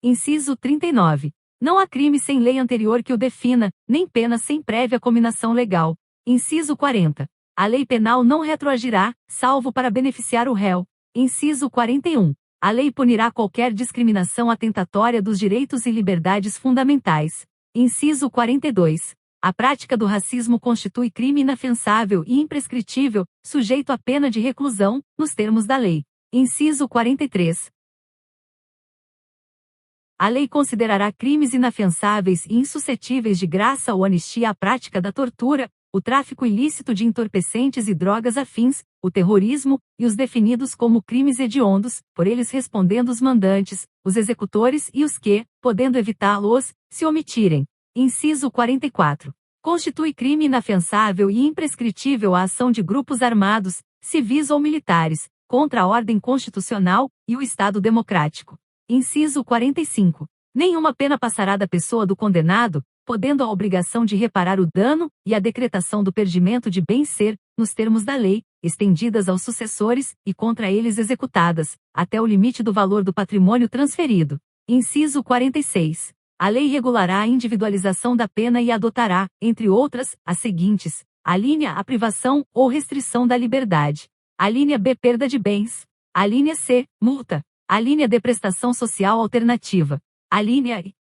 Inciso 39. Não há crime sem lei anterior que o defina, nem pena sem prévia cominação legal. Inciso 40. A lei penal não retroagirá, salvo para beneficiar o réu. Inciso 41. A lei punirá qualquer discriminação atentatória dos direitos e liberdades fundamentais. Inciso 42. A prática do racismo constitui crime inafiançável e imprescritível, sujeito à pena de reclusão, nos termos da lei. Inciso 43. A lei considerará crimes inafiançáveis e insuscetíveis de graça ou anistia a prática da tortura, o tráfico ilícito de entorpecentes e drogas afins, o terrorismo, e os definidos como crimes hediondos, por eles respondendo os mandantes, os executores e os que, podendo evitá-los, se omitirem. Inciso 44. Constitui crime inafiançável e imprescritível a ação de grupos armados, civis ou militares, contra a ordem constitucional e o Estado democrático. Inciso 45. Nenhuma pena passará da pessoa do condenado, podendo a obrigação de reparar o dano e a decretação do perdimento de bem ser, nos termos da lei, estendidas aos sucessores e contra eles executadas, até o limite do valor do patrimônio transferido. Inciso 46. A lei regulará a individualização da pena e adotará, entre outras, as seguintes: alínea A, privação ou restrição da liberdade. Alínea B, perda de bens. Alínea C, multa. Alínea D, prestação social alternativa. Alínea I,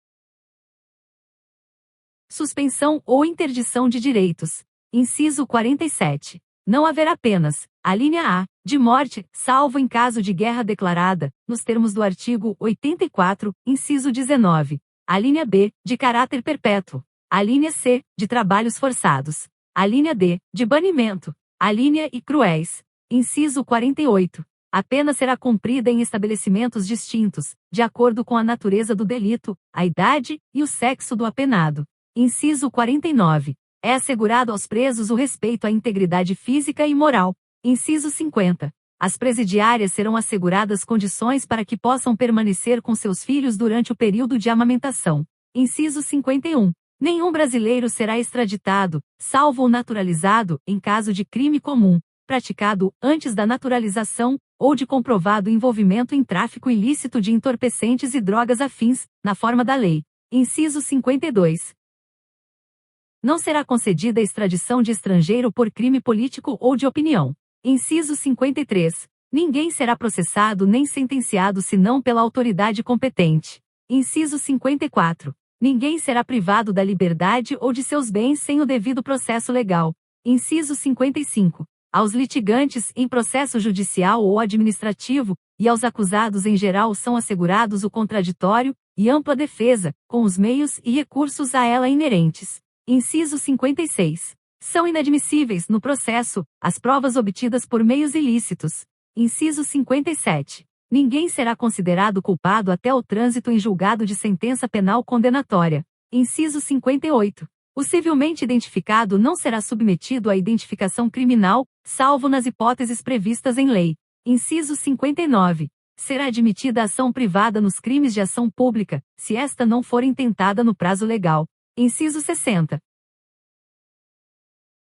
suspensão ou interdição de direitos. Inciso 47. Não haverá penas, alínea A, de morte, salvo em caso de guerra declarada, nos termos do artigo 84, inciso 19. Alínea B, de caráter perpétuo. Alínea C, de trabalhos forçados. Alínea D, de banimento. Alínea I, cruéis. Inciso 48. A pena será cumprida em estabelecimentos distintos, de acordo com a natureza do delito, a idade e o sexo do apenado. Inciso 49. É assegurado aos presos o respeito à integridade física e moral. Inciso 50. As presidiárias serão asseguradas condições para que possam permanecer com seus filhos durante o período de amamentação. Inciso 51. Nenhum brasileiro será extraditado, salvo o naturalizado, em caso de crime comum, praticado antes da naturalização, ou de comprovado envolvimento em tráfico ilícito de entorpecentes e drogas afins, na forma da lei. Inciso 52. Não será concedida a extradição de estrangeiro por crime político ou de opinião. Inciso 53. Ninguém será processado nem sentenciado senão pela autoridade competente. Inciso 54. Ninguém será privado da liberdade ou de seus bens sem o devido processo legal. Inciso 55. Aos litigantes em processo judicial ou administrativo, e aos acusados em geral são assegurados o contraditório e ampla defesa, com os meios e recursos a ela inerentes. Inciso 56. São inadmissíveis no processo as provas obtidas por meios ilícitos. Inciso 57. Ninguém será considerado culpado até o trânsito em julgado de sentença penal condenatória. Inciso 58. O civilmente identificado não será submetido à identificação criminal, salvo nas hipóteses previstas em lei. Inciso 59. Será admitida ação privada nos crimes de ação pública, se esta não for intentada no prazo legal. Inciso 60.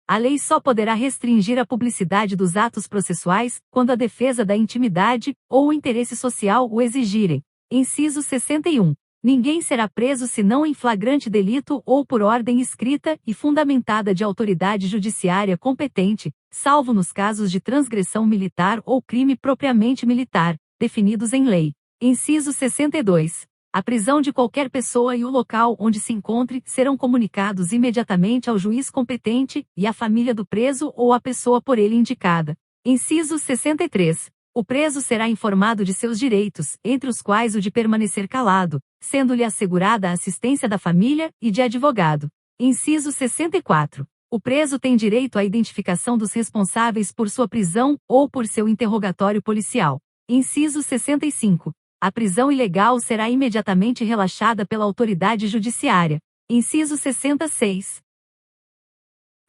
A lei só poderá restringir a publicidade dos atos processuais, quando a defesa da intimidade, ou o interesse social o exigirem. Inciso 61. Ninguém será preso senão em flagrante delito ou por ordem escrita e fundamentada de autoridade judiciária competente, salvo nos casos de transgressão militar ou crime propriamente militar, definidos em lei. Inciso 62. A prisão de qualquer pessoa e o local onde se encontre serão comunicados imediatamente ao juiz competente e à família do preso ou à pessoa por ele indicada. Inciso 63. O preso será informado de seus direitos, entre os quais o de permanecer calado, sendo-lhe assegurada a assistência da família e de advogado. Inciso 64. O preso tem direito à identificação dos responsáveis por sua prisão ou por seu interrogatório policial. Inciso 65. A prisão ilegal será imediatamente relaxada pela autoridade judiciária. Inciso 66.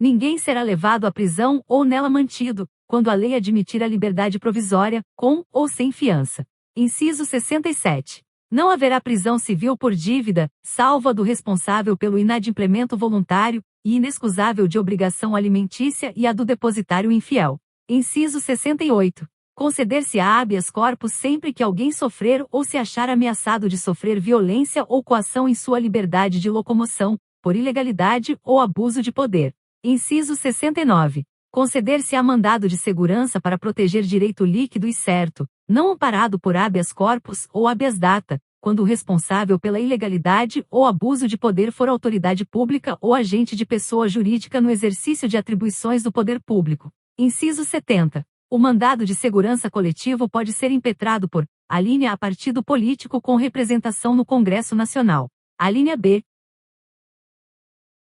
Ninguém será levado à prisão ou nela mantido, quando a lei admitir a liberdade provisória, com ou sem fiança. Inciso 67. Não haverá prisão civil por dívida, salvo a do responsável pelo inadimplemento voluntário e inexcusável de obrigação alimentícia e a do depositário infiel. Inciso 68. Conceder-se-á habeas corpus sempre que alguém sofrer ou se achar ameaçado de sofrer violência ou coação em sua liberdade de locomoção, por ilegalidade ou abuso de poder. Inciso 69. Conceder-se-á mandado de segurança para proteger direito líquido e certo, não amparado por habeas corpus ou habeas data, quando o responsável pela ilegalidade ou abuso de poder for autoridade pública ou agente de pessoa jurídica no exercício de atribuições do poder público. Inciso 70. O mandado de segurança coletivo pode ser impetrado por: alínea A, partido político com representação no Congresso Nacional. Alínea B,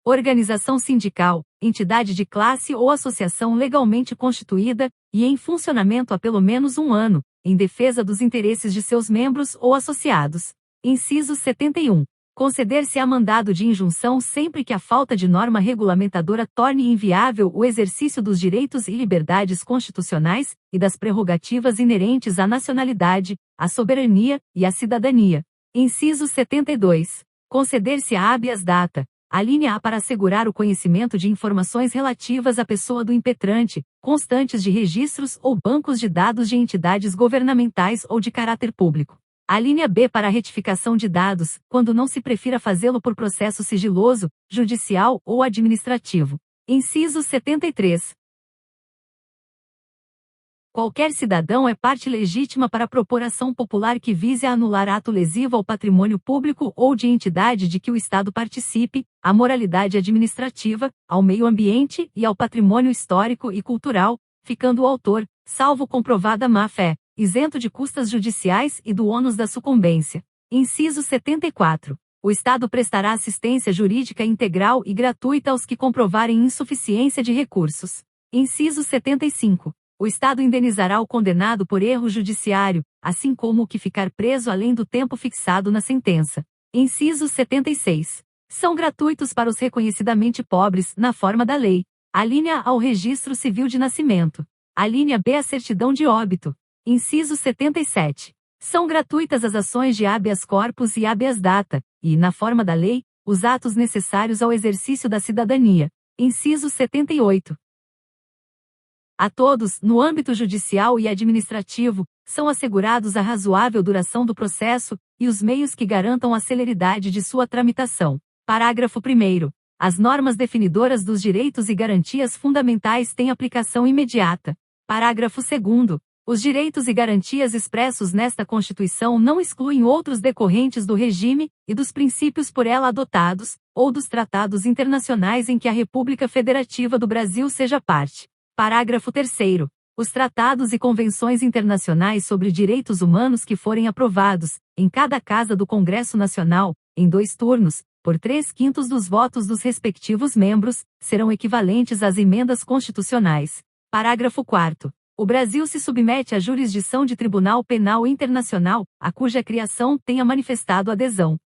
organização sindical, entidade de classe ou associação legalmente constituída e em funcionamento há pelo menos um ano, em defesa dos interesses de seus membros ou associados. Inciso 71. Conceder-se-á mandado de injunção sempre que a falta de norma regulamentadora torne inviável o exercício dos direitos e liberdades constitucionais e das prerrogativas inerentes à nacionalidade, à soberania e à cidadania. Inciso 72. Conceder-se-á habeas data, alínea A, para assegurar o conhecimento de informações relativas à pessoa do impetrante, constantes de registros ou bancos de dados de entidades governamentais ou de caráter público. Alínea B, para a retificação de dados, quando não se prefira fazê-lo por processo sigiloso, judicial ou administrativo. Inciso 73. Qualquer cidadão é parte legítima para propor ação popular que vise a anular ato lesivo ao patrimônio público ou de entidade de que o Estado participe, à moralidade administrativa, ao meio ambiente e ao patrimônio histórico e cultural, ficando o autor, salvo comprovada má-fé, isento de custas judiciais e do ônus da sucumbência. Inciso 74. O Estado prestará assistência jurídica integral e gratuita aos que comprovarem insuficiência de recursos. Inciso 75. O Estado indenizará o condenado por erro judiciário, assim como o que ficar preso além do tempo fixado na sentença. Inciso 76. São gratuitos para os reconhecidamente pobres, na forma da lei. Alínea A, o registro civil de nascimento. Alínea B, a certidão de óbito. Inciso 77. São gratuitas as ações de habeas corpus e habeas data, e, na forma da lei, os atos necessários ao exercício da cidadania. Inciso 78. A todos, no âmbito judicial e administrativo, são assegurados a razoável duração do processo e os meios que garantam a celeridade de sua tramitação. Parágrafo 1º. As normas definidoras dos direitos e garantias fundamentais têm aplicação imediata. Parágrafo 2º. Os direitos e garantias expressos nesta Constituição não excluem outros decorrentes do regime e dos princípios por ela adotados, ou dos tratados internacionais em que a República Federativa do Brasil seja parte. Parágrafo 3º. Os tratados e convenções internacionais sobre direitos humanos que forem aprovados, em cada casa do Congresso Nacional, em 2 turnos, por 3/5 dos votos dos respectivos membros, serão equivalentes às emendas constitucionais. Parágrafo 4º. O Brasil se submete à jurisdição de Tribunal Penal Internacional, a cuja criação tenha manifestado adesão.